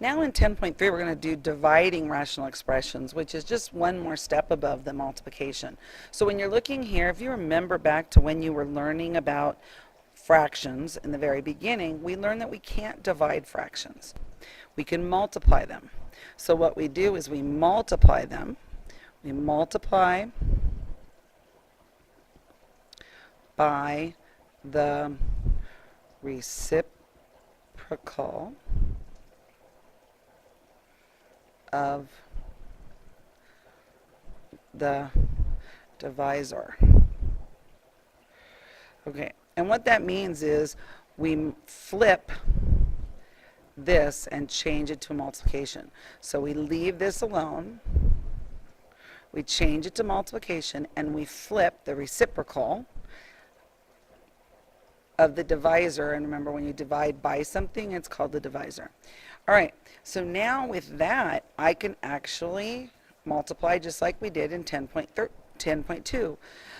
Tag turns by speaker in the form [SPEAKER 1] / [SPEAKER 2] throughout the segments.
[SPEAKER 1] Now in 10.3 we're going to do dividing rational expressions, which is just one more step above the multiplication. So when you're looking here, if you remember back to when you were learning about fractions in the very beginning, we learned that we can't divide fractions. We can multiply them. So what we do is we multiply them. We multiply by the reciprocal of the divisor. Okay, and what that means is we flip this and change it to multiplication. So we leave this alone, we change it to multiplication, and we flip the reciprocal of the divisor. And remember, when you divide by something, it's called the divisor. All right, so now with that, I can actually multiply just like we did in 10.2.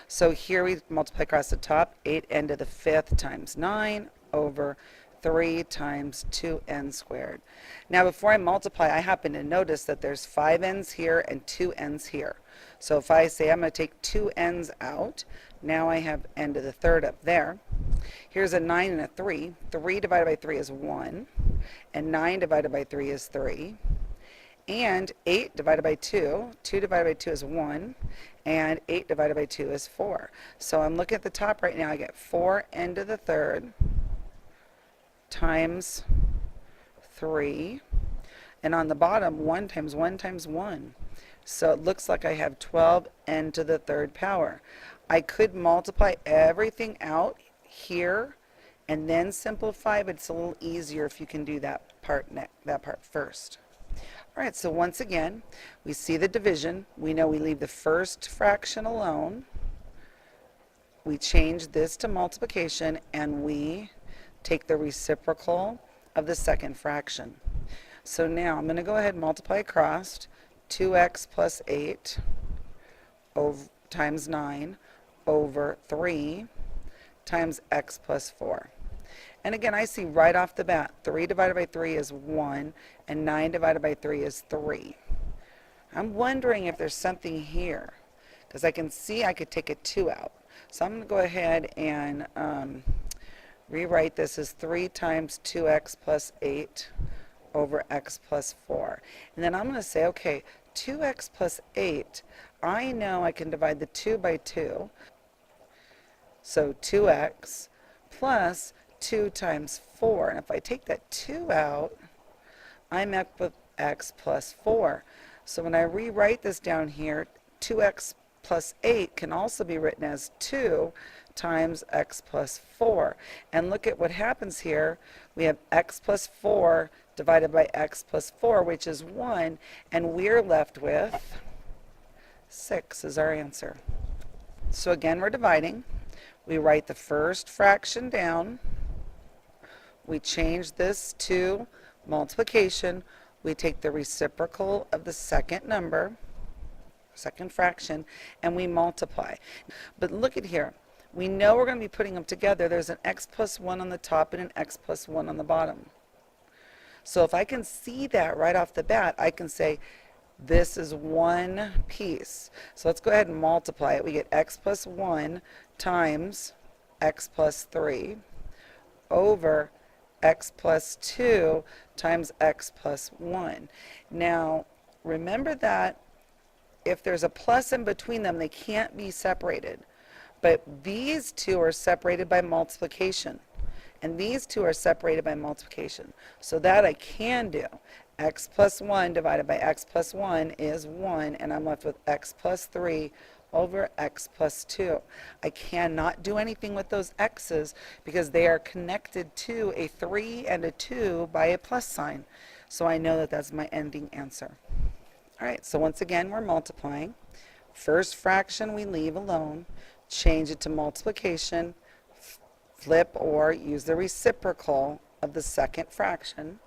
[SPEAKER 1] So here we multiply across the top, 8n to the 5th times 9 over 3 times 2n squared. Now before I multiply, I happen to notice that there's 5 n's here and 2 n's here. So if I say I'm going to take 2 n's out, now I have n to the 3rd up there. Here's a 9 and a 3. 3 divided by 3 is 1, and 9 divided by 3 is 3. And 8 divided by 2, 2 divided by 2 is 1, and 8 divided by 2 is 4. So I'm looking at the top right now, I get 4n to the 3rd times 3, and on the bottom, 1 times 1 times 1. So it looks like I have 12n to the 3rd power. I could multiply everything out here and then simplify, but it's a little easier if you can do that part first. All right, so once again, we see the division. We know we leave the first fraction alone. We change this to multiplication, and we take the reciprocal of the second fraction. So now I'm going to go ahead and multiply across 2x plus 8 times 9 over 3 times x plus 4. And again, I see right off the bat, 3 divided by 3 is 1, and 9 divided by 3 is 3. I'm wondering if there's something here, because I can see I could take a 2 out. So I'm going to go ahead and rewrite this as 3 times 2x plus 8 over x plus 4. And then I'm going to say, okay, 2x plus 8, I know I can divide the 2 by 2. So 2x plus 2 times 4. And if I take that 2 out, I'm left with x plus 4. So when I rewrite this down here, 2x plus 8 can also be written as 2 times x plus 4. And look at what happens here. We have x plus 4 divided by x plus 4, which is 1, and we're left with 6 is our answer. So again, we're dividing. We write the first fraction down. We change this to multiplication. We take the reciprocal of the second number, second fraction, and we multiply. But look at here. We know we're going to be putting them together. There's an x plus 1 on the top and an x plus 1 on the bottom. So if I can see that right off the bat, I can say this is one piece. So let's go ahead and multiply it. We get x plus 1 times x plus 3 over x plus 2 times x plus 1. Now, remember that if there's a plus in between them, they can't be separated. But these two are separated by multiplication. And these two are separated by multiplication. So that I can do. X plus 1 divided by x plus 1 is 1, and I'm left with x plus 3 over x plus 2. I cannot do anything with those x's because they are connected to a 3 and a 2 by a plus sign. So I know that that's my ending answer. All right, so once again, we're multiplying. First fraction we leave alone, change it to multiplication, flip or use the reciprocal of the second fraction.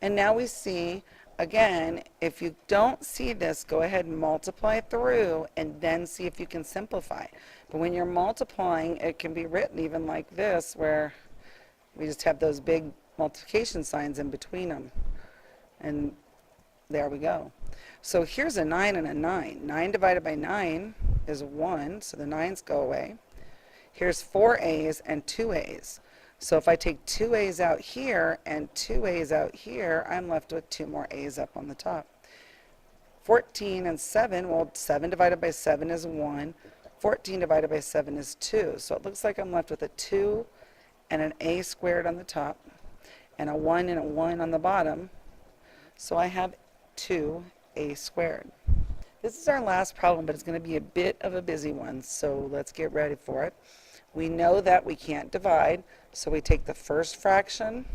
[SPEAKER 1] And now we see, again, if you don't see this, go ahead and multiply through and then see if you can simplify. But when you're multiplying, it can be written even like this, where we just have those big multiplication signs in between them. And there we go. So here's a 9 and a 9. 9 divided by 9 is 1, so the 9's go away. Here's 4 A's and 2 A's. So if I take 2 A's out here and 2 A's out here, I'm left with 2 more A's up on the top. 14 and 7, well, 7 divided by 7 is 1. 14 divided by 7 is 2. So it looks like I'm left with a 2 and an A squared on the top and a 1 and a 1 on the bottom. So I have 2A squared. This is our last problem, but it's going to be a bit of a busy one, so let's get ready for it. We know that we can't divide, so we take the first fraction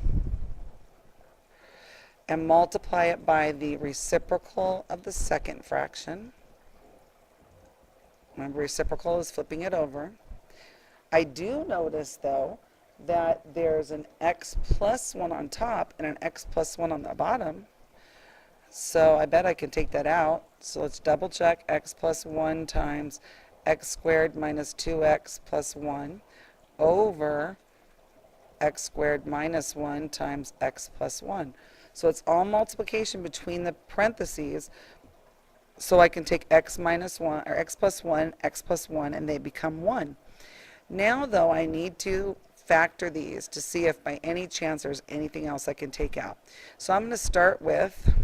[SPEAKER 1] and multiply it by the reciprocal of the second fraction. Remember, reciprocal is flipping it over. I do notice, though, that there's an x plus 1 on top and an x plus 1 on the bottom. So I bet I can take that out. So let's double check. X plus 1 times x squared minus 2x plus 1 over x squared minus 1 times x plus 1. So it's all multiplication between the parentheses. So I can take x minus 1, or x plus 1, and they become 1. Now, though, I need to factor these to see if by any chance there's anything else I can take out. So I'm going to start with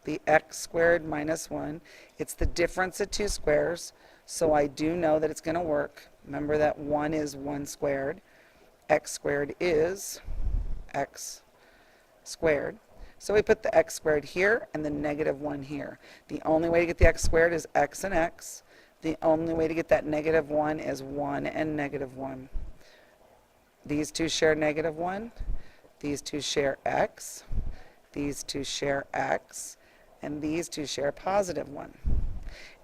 [SPEAKER 1] the x squared minus 1. It's the difference of two squares, so I do know that it's going to work. Remember that 1 is 1 squared. X squared is x squared. So we put the x squared here and the negative 1 here. The only way to get the x squared is x and x. The only way to get that negative 1 is 1 and negative 1. These two share negative 1. These two share x. These two share x. And these two share positive 1.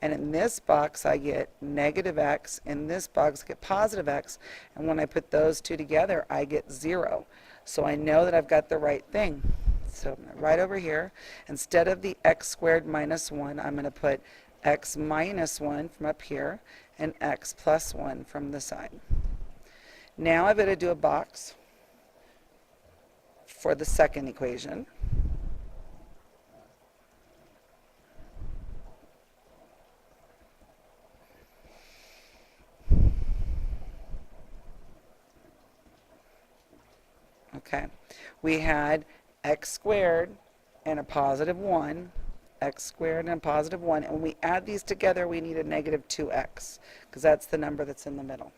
[SPEAKER 1] And in this box I get negative x. In this box I get positive x. And when I put those two together I get 0. So I know that I've got the right thing. So right over here, instead of the x squared minus 1, I'm going to put x minus 1 from up here and x plus 1 from the side. Now I've got to do a box for the second equation. Okay, we had x squared and a positive 1, x squared and a positive 1, and when we add these together we need a negative 2x, because that's the number that's in the middle.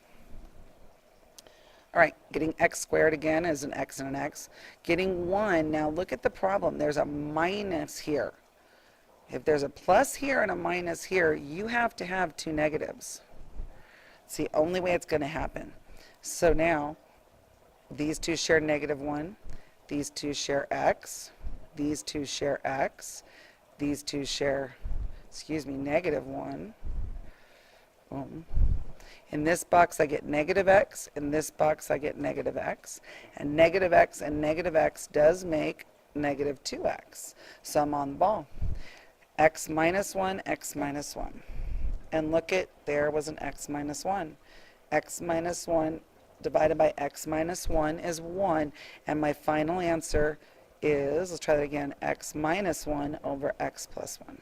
[SPEAKER 1] All right, getting x squared again is an x and an x. Getting 1, now look at the problem, there's a minus here. If there's a plus here and a minus here, you have to have two negatives. It's the only way it's going to happen. So now, these two share negative 1. These two share x. These two share x. These two share, negative 1. Boom. In this box I get negative x. In this box I get negative x. And negative x does make negative 2x. So I'm on the ball. X minus 1, x minus 1. And look at, there was an x minus 1. X minus 1 divided by x minus 1 is 1, and my final answer is, let's try that again, x minus 1 over x plus 1.